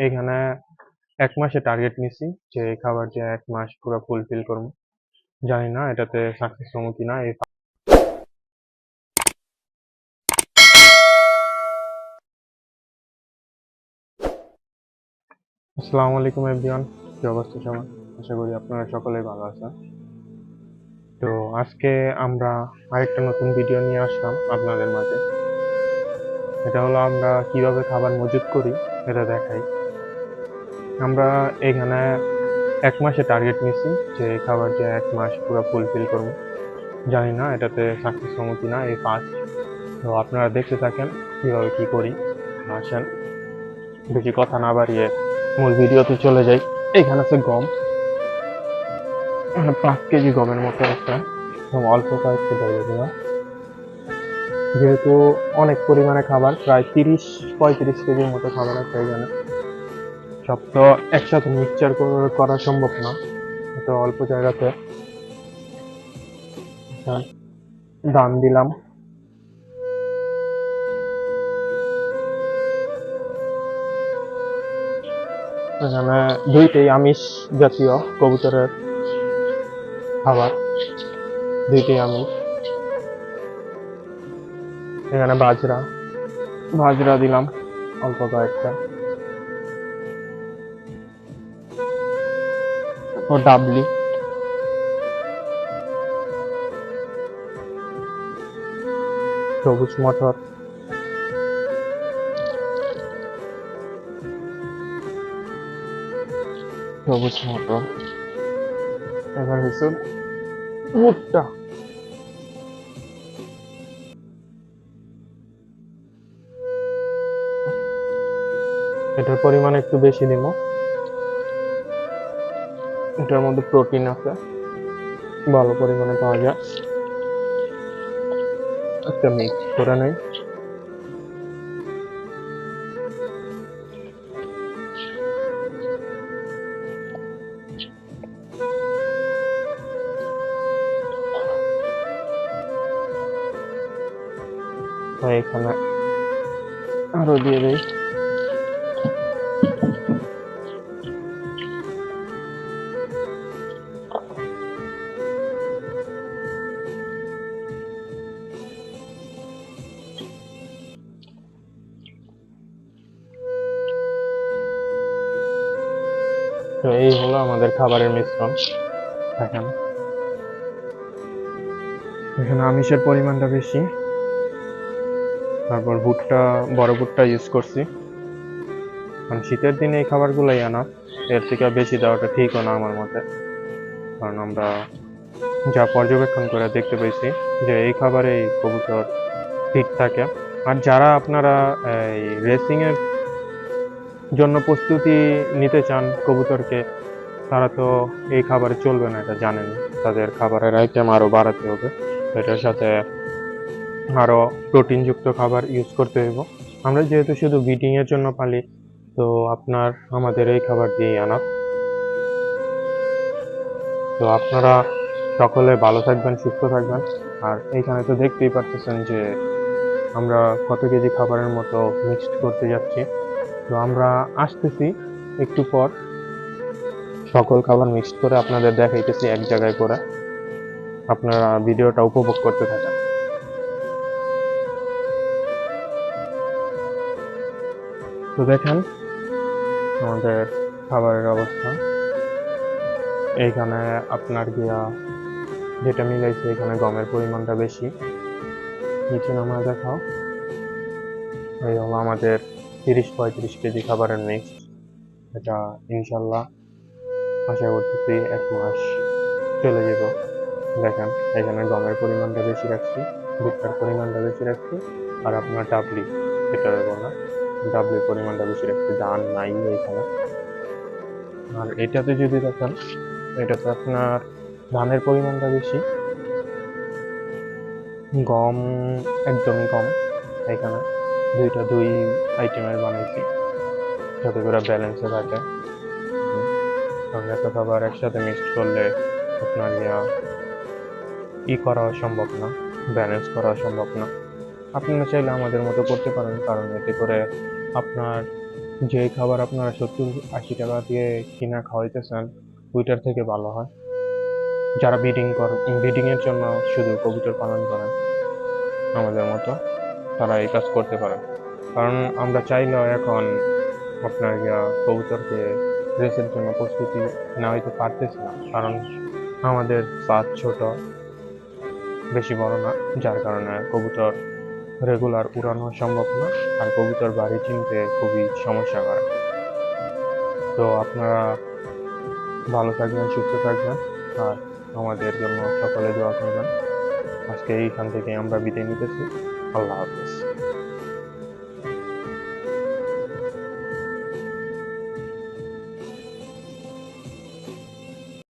এখানে ১ মাসে টার্গেট নিছি যে এই খাবার দিয়ে ১ মাস পুরা ফুলফিল করবো। জানি না এটাতে সাকসেস হবো কিনা। আসসালামু আলাইকুম এভরিওয়ান, কি অবস্থা সবার? আশা করি আপনারা সকলেই ভালো আছেন। তো আজকে আমরা আরেকটা নতুন ভিডিও নিয়ে আসলাম আপনাদের মাঝে। এটা হলো আমরা কিভাবে খাবার মজুত করি এটা দেখাই। আমরা এখানে ১ মাসে টার্গেট নিছি যে এই খাবার দিয়ে ১ মাস পুরো ফুলফিল করবো। জানি না এটাতে সাকসেস হবো কিনা, এই ফার্স্ট। তো আপনারা দেখতে থাকেন কিভাবে কি করি। আসেন বেশি কথা না বাড়িয়ে মূল ভিডিওতে চলে যাই। এখানে আছে গম, ৫ কেজি গমের মতো একটা, এবং অল্প কয়েকটা জায়গা দিলাম। যেহেতু অনেক পরিমাণে খাবার, প্রায় ৩০-৩৫ কেজির মতো খাবার আছে এখানে। সব তো একসাথে মিক্সচার করা সম্ভব না, তো অল্প জায়গাতে ধান দিলাম। এখানে দুইটাই আমিষ জাতীয় কবুতরের খাবার, দুইটাই আমিষ। এখানে বাজরা বাজরা দিলাম অল্প কয়েকটা, ও ডাবলি, সবুজ মটর, সবুজ মটর। এবার হচ্ছে ভুট্টা। এটার পরিমাণ একটু বেশি দিব, এটার মধ্যে প্রোটিন আছে, ভালো পরিমাণে পাওয়া যায়। একটা মিক্স করে নেই। তো এখানে আরো দিয়ে দেই। তো এই হলো আমাদের খাবারের মিশ্রণ। দেখেন এখানে আমিষের পরিমাণটা বেশি, তারপর ভুট্টা, বড় ভুট্টা ইউজ করছি, কারণ শীতের দিনে এই খাবারগুলোই আনা। এর থেকে বেশি দেওয়াটা ঠিকও না আমার মতে, কারণ আমরা যা পর্যবেক্ষণ করে দেখতে পেয়েছি যে এই খাবারে কবুতর ফিট থাকে। আর যারা আপনারা এই রেসিং এর জন্য প্রস্তুতি নিতে চান কবুতরকে, তারা তো এই খাবারে চলবে না, এটা জানেন। তাদের খাবারের আইটেম আরো বাড়াতে হবে, এটার সাথে আরো প্রোটিনযুক্ত খাবার ইউজ করতে হইব। আমরা যেহেতু শুধু ব্রিডিং এর জন্য পালি, তো আপনার আমাদের এই খাবার দিয়েই আনা। তো আপনারা সকলে ভালো থাকবেন, সুস্থ থাকবেন। আর এইখানে তো দেখতেই পারতেছেন যে আমরা কত কেজি খাবারের মতো মিক্সড করতে যাচ্ছি। তো আমরা আসতেছি একটু পর, সকল খাবার মিক্সড করে আপনাদের দেখাইতেছি এক জায়গায় করে। আপনারা ভিডিওটা উপভোগ করতে থাকেন। তো দেখেন আমাদের খাবারের অবস্থা। এইখানে আপনার গিয়া যেটা মিলাইছে, এখানে গমের পরিমাণটা বেশি। নিচে নামা দেখাও। এই হলো আমাদের ৩০-৩৫ কেজি খাবারের মিক্সড। এটা ইনশাল্লাহ আশা করতেছি ১ মাস চলে যাব। দেখেন এখানে গমের পরিমাণটা বেশি রাখছি, ভুট্টার পরিমাণটা বেশি রাখছি, আর আপনার ডাবলি, এটা বলবো না, ডাবলির পরিমাণটা বেশি রাখছি। ধান নাই এখানে। আর এটাতে যদি দেখেন, এটাতে আপনার ধানের পরিমাণটা বেশি, গম একদমই কম। এখানে দুই আইটেমের বানাইছি যাতে করে ব্যালেন্সে থাকে। কারণ এত খাবার একসাথে মিক্সড করলে আপনার করা সম্ভব না, ব্যালেন্স করা সম্ভব না। আপনারা চাইলে আমাদের মতো করতে পারেন, কারণ এতে করে আপনার যে খাবার আপনারা 70-80 টাকা দিয়ে কিনা খাওয়াইতেছেন ওইটার থেকে ভালো হয়। যারা ব্রিডিং এর জন্য শুধু কবুতর পালন করেন আমাদের মতো, তারা এই কাজ করতে পারেন। কারণ আমরা চাইলেও এখন আপনার কবুতরকে রেসের জন্য প্রস্তুতি নেওয়া হইতে পারতেছি না, কারণ আমাদের বাদ ছোট, বেশি বড় না, যার কারণে কবুতর রেগুলার উড়ানো সম্ভব না, আর কবুতর বাড়ি চিনতে খুবই সমস্যা করে। তো আপনারা ভালো থাকবেন, সুস্থ থাকবেন, আর আমাদের জন্য সকলে দোয়া করবেন। আজকে এইখান থেকে আমরা বিদায় নিতেছি। আল্লাহ হাফেজ।